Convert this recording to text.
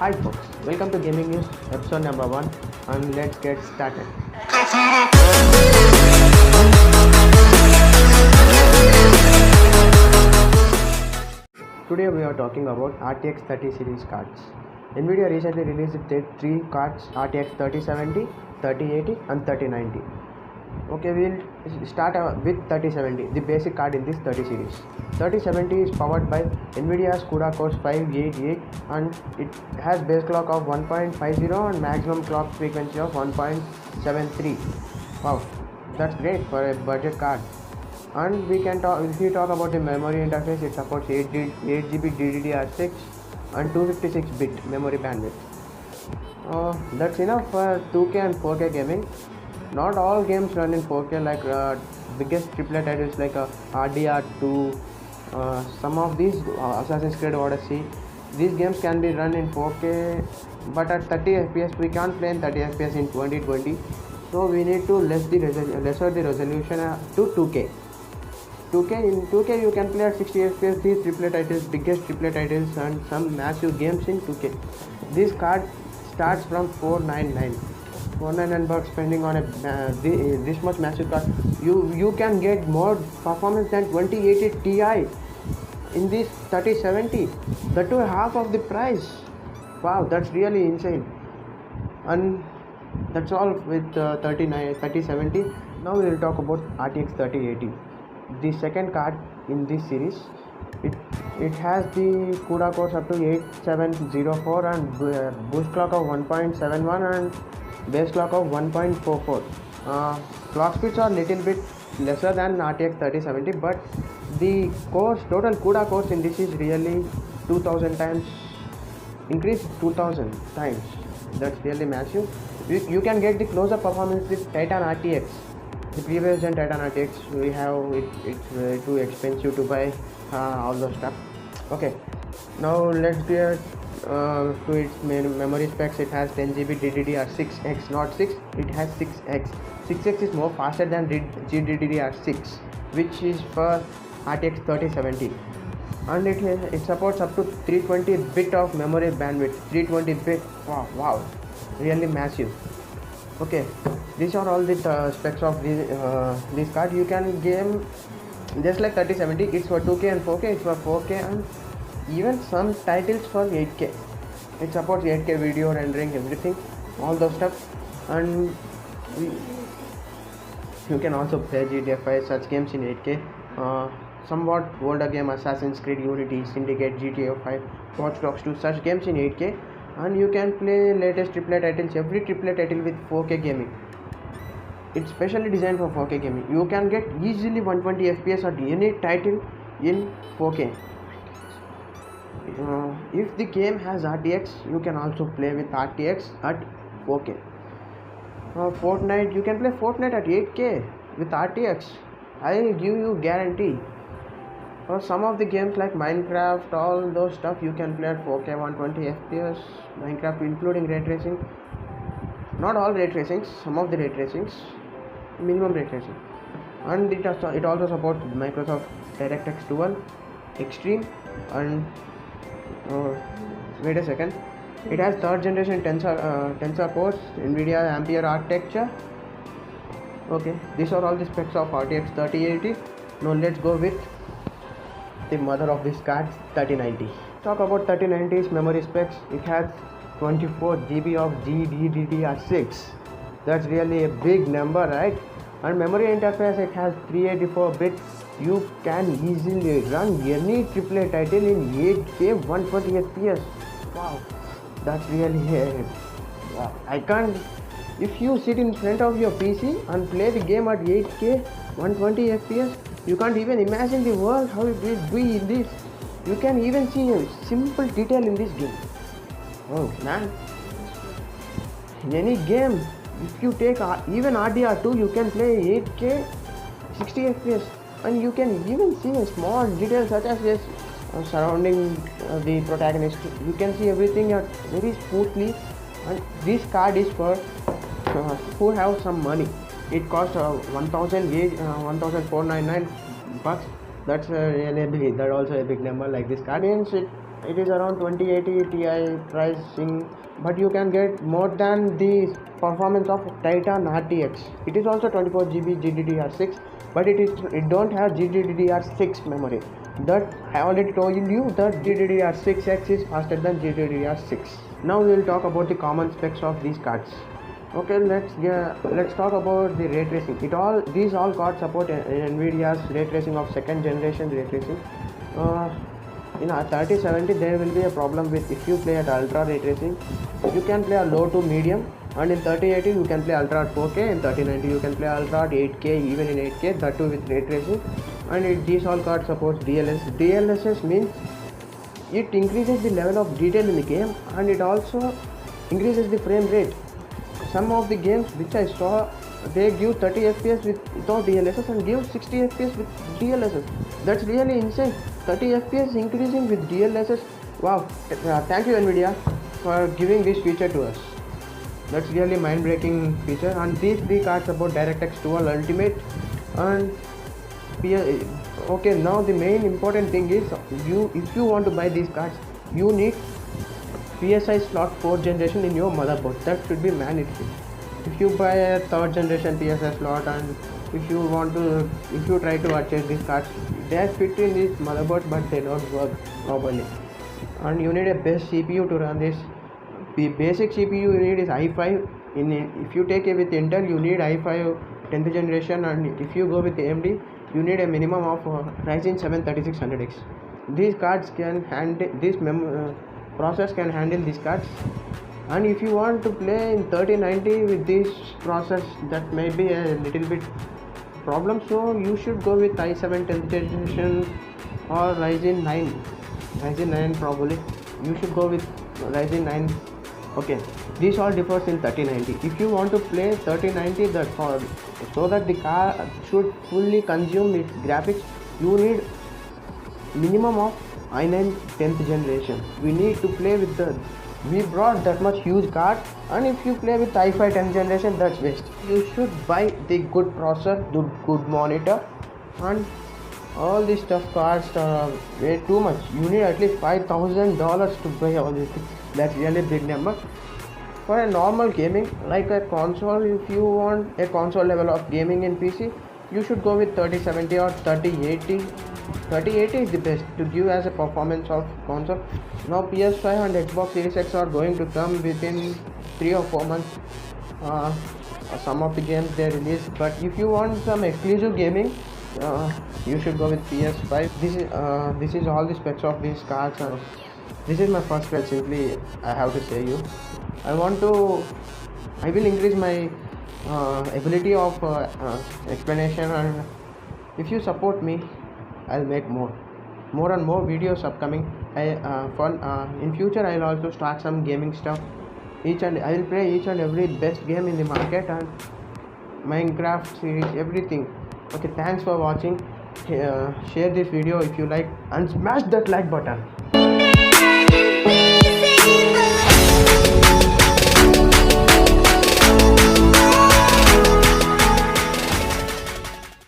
Hi folks, welcome to Gaming News episode number 1 and let's get started. Today we are talking about RTX 30 series cards. Nvidia recently released their 3 cards RTX 3070, 3080 and 3090. Okay, we'll start with 3070, the basic card in this 30 series. 3070 is powered by Nvidia's CUDA Core 588 and it has base clock of 1.50 and maximum clock frequency of 1.73. Wow, that's great for a budget card. And we can talk, if we talk about the memory interface, it supports 8GB DDR6 and 256-bit memory bandwidth. That's enough for 2K and 4K gaming. Not all games run in 4K, like biggest AAA titles like RDR2, some of these Assassin's Creed Odyssey. These games can be run in 4K, but at 30 FPS we can't play in 30 FPS in 2020. So we need to lesser the resolution to 2K. 2K in 2K you can play at 60 FPS these AAA titles, biggest AAA titles, and some massive games in 2K. This card starts from 499 bucks. Spending on a this much massive card, you can get more performance than 2080 Ti in this 3070. That too half of the price. Wow, that's really insane. And that's all with 3070. Now we will talk about RTX 3080, the second card in this series. It has the CUDA cores up to 8704 and boost clock of 1.71 and base clock of 1.44. Clock speeds are little bit lesser than RTX 3070, but the total CUDA cores in this is really 2000 times increased, 2000 times. That's really massive. You can get the close-up performance with Titan RTX. The previous gen Titan RTX we have it's too expensive to buy all those stuff. Okay, now let's get to its main memory specs. It has 10GB DDR6X, not 6. It has 6X. 6X is more faster than GDDR6, which is for RTX 3070, and it supports up to 320-bit of memory bandwidth. 320-bit. Wow, really massive. Okay, these are all the specs of this card. You can game just like 3070. It's for 2K and 4K. It's for 4K and even some titles for 8K. It supports 8K video rendering, everything, all those stuff. And you can also play GTA 5 such games in 8K. Somewhat older game Assassin's Creed Unity, Syndicate, GTA 5, Watch Dogs 2, such games in 8K. And you can play latest AAA titles, every AAA title with 4K gaming. It's specially designed for 4K gaming. You can get easily 120 FPS at any title in 4K. If the game has RTX, you can also play with RTX at 4K. Fortnite, you can play Fortnite at 8K with RTX. I will give you guarantee. For some of the games like Minecraft, all those stuff, you can play at 4K 120 FPS. Minecraft including ray tracing. Not all ray tracings, some of the ray tracings, minimum ray tracing. And it also supports Microsoft DirectX 12 Extreme. And wait a second, it has third generation tensor cores, Nvidia Ampere architecture. Okay, these are all the specs of RTX 3080. Now let's go with the mother of this card, 3090. Talk about 3090's memory specs. It has 24GB of GDDR6. That's really a big number, right? And memory interface, it has 384 bits. You can easily run any AAA title in 8K 120 FPS. Wow, that's really wow. I can't. If you sit in front of your PC and play the game at 8K 120 FPS, you can't even imagine the world how it will be in this. You can even see a simple detail in this game. Oh man, in any game, if you take even RDR2, you can play 8K 60 FPS, and you can even see a small detail such as this surrounding the protagonist. You can see everything very smoothly. And this card is for who have some money. It costs 1,499 bucks. That's really big. That's also a big number. Like this card means It is around 2080 Ti pricing, but you can get more than the performance of Titan RTX. It is also 24 GB GDDR6, but it don't have GDDR6 memory. That I already told you that GDDR6X is faster than GDDR6. Now we will talk about the common specs of these cards. Okay, let's talk about the ray tracing. These all cards support NVIDIA's ray tracing of second generation ray tracing. In a 3070 there will be a problem with if you play at ultra ray tracing, you can play a low to medium, and in 3080 you can play ultra at 4K, in 3090 you can play ultra at 8K, even in 8K, that too with ray tracing. And these all cards supports DLSS. DLSS means it increases the level of detail in the game, and it also increases the frame rate. Some of the games which I saw, they give 30 FPS without DLSS and give 60 FPS with DLSS. That's really insane. 30 FPS increasing with DLSS. Wow, thank you NVIDIA for giving this feature to us. That's really mind-breaking feature. And these three cards about DirectX 12 Ultimate and okay, now the main important thing is if you want to buy these cards, you need PSI slot 4 generation in your motherboard. That should be mandatory. If you buy a 3rd generation PSI slot, and if you try to purchase these cards, they fit in this motherboard but they don't work properly. And you need a best CPU to run this. The basic CPU you need is i5. If you take it with Intel, you need i5 10th generation, and if you go with AMD, you need a minimum of Ryzen 7 3600X. These cards can handle this process can handle these cards. And if you want to play in 3090 with this process, that may be a little bit problem, so you should go with i7 10th generation or Ryzen 9 probably. You should go with Ryzen 9. Okay, this all differs in 3090. If you want to play 3090, so that the car should fully consume its graphics, you need minimum of i9 10th generation. We brought that much huge card, and if you play with i5 10th generation, that's waste. You should buy the good processor, the good monitor, and all these stuff costs way too much. You need at least $5,000 to buy all these things. That's really a big number. For a normal gaming, like a console, if you want a console level of gaming in PC, you should go with 3070 or 3080. 3080 is the best to give as a performance of console. Now PS5 and Xbox Series X are going to come within 3 or 4 months. Some of the games they release, but if you want some exclusive gaming, you should go with PS5. This is all the specs of these cards. This is my first spec. Simply, I have to say you. I will increase my ability of explanation, and if you support me, I'll make more and more videos upcoming. In future I'll also start some gaming stuff. I will play each and every best game in the market, and Minecraft series, everything. Okay, thanks for watching. Share this video if you like, and smash that like button.